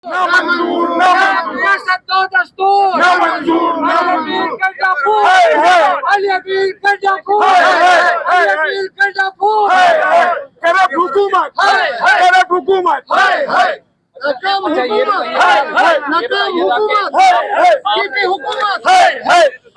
ना मंजूर, ना मंजूर, सियासत दो दस्तूर, ना मंजूर, ना मंजूर, अली अमीर गंडापुर, अली अमीर गंडापुर, करप्ट हुकूमत, करप्ट हुकूमत, नाकाम हुकूमत, नाकाम हुकूमत, टीपी हुकूमत।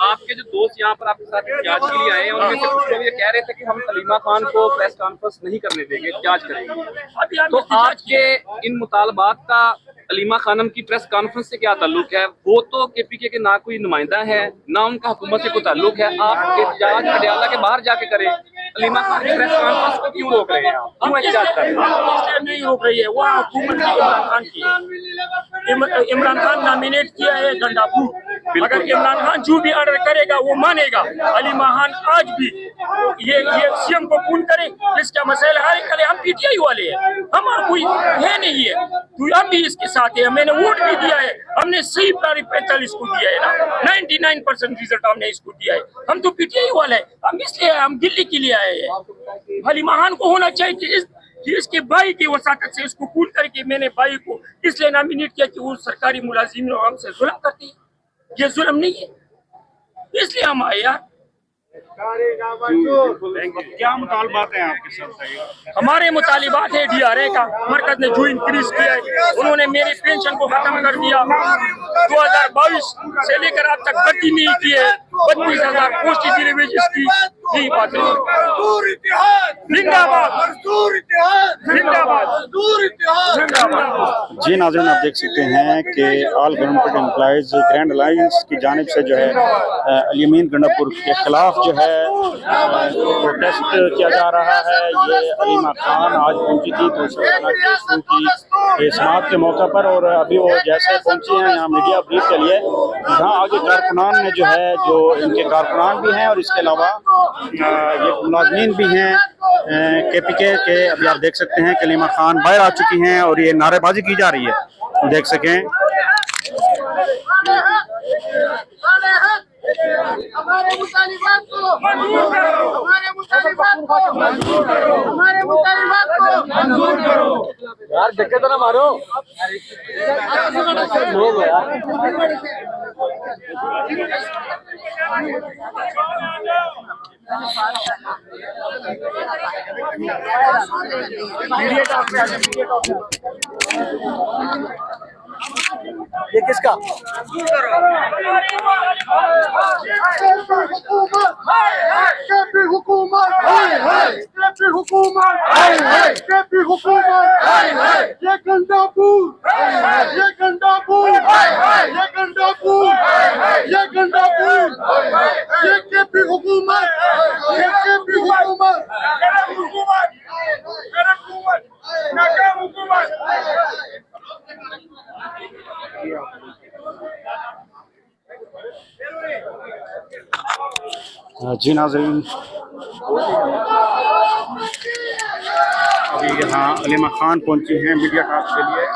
आपके जो दोस्त यहाँ पर आपके साथ जांच के लिए आए हैं उनमें से कुछ लोग ये कह रहे थे कि हम सलीमा खान को प्रेस कॉन्फ्रेंस नहीं करने देंगे, जांच करेंगे। तो आपके इन मुतालबात का सलीमा खानम की प्रेस कॉन्फ्रेंस से क्या ताल्लुक है? वो तो केपीके के ना कोई नुमाइंदा है, ना उनका हुकूमत से कोई ताल्लुक है। आप एहतजाज पटियाला के बाहर जाके करें, सलीमा खान की प्रेस कॉन्फ्रेंस को क्यों रोक रहे हैं? आप क्यों एहतजाज कर रहे हैं? नहीं रोक रही है, वह हुकूमत की इमरान खान की है। इमरान खान नॉमिनेट किया है गंडापुर। अगर इमरान खान जो भी ऑर्डर करेगा वो मानेगा। अली महान आज भी ये सीएम को फोन करे, इसका मसला है। कल हम पीटीआई वाले हैं, हमारा कोई है नहीं है, तो हम भी इसके साथ है। मैंने वोट भी दिया है, हमने सही 45 को दिया है ना, 99% रिजल्ट हमने इसको दिया है। हम तो पीटीआई वाले हैं, हम इसलिए हम दिल्ली के लिए आए हैं। अली महान को होना चाहिए कि इसके भाई की वसाकत से इसको कूल करके मैंने भाई को इसलिए नॉमिनेट किया कि वो सरकारी मुलाजिम हमसे जुल्म करते हैं। ये जुल्म नहीं है, इसलिए हम आए यार। क्या मुतालबात है आपके साथ? हमारे मुतालिबात है डीआरए का। मरकज ने जो इंक्रीज किया है, उन्होंने मेरी पेंशन को खत्म कर दिया। 2022 से लेकर अब तक भर्ती नहीं की है। 32,000 पोस्ट रिजर्वेशन की यही बात है। जिंदाबाद, जिंदाबाद, जिंदाबाद। जी नाज़रीन, आप देख सकते हैं कि all government employees grand alliance की जानिब से जो है अली अमीन गंडापुर के खिलाफ जो है प्रोटेस्ट किया जा रहा है। ये अलीमा खान आज पहुंची थी तो की समात के मौके पर, और अभी वो जैसे पहुंची हैं यहाँ मीडिया ब्रीफ के लिए, यहाँ आगे कारकुनान ने जो है, जो इनके कारकुनान भी हैं और इसके अलावा ये मुलाजमीन भी हैं केपीके के। अभी आप देख सकते हैं कि अलीमा खान बाहर आ चुकी हैं और ये नारेबाजी की जा रही है, देख सकें। हमारे मुतालिबात को मंजूर करो, हमारे मुतालिबात को मंजूर करो, हमारे मुतालिबात को मंजूर करो। यार धक्के तो ना मारो। ये किसका? हुकूमत, ये गंडापुर, ये गंडापुर, ये गंडापुर, ये गंडापुर, ये केपी हुकूमत, ये केपी हुकूमत, नाकाम हुकूमत। जी नाज़रीन, अभी यहाँ अलीमा खान पहुंची हैं मीडिया टॉक के लिए।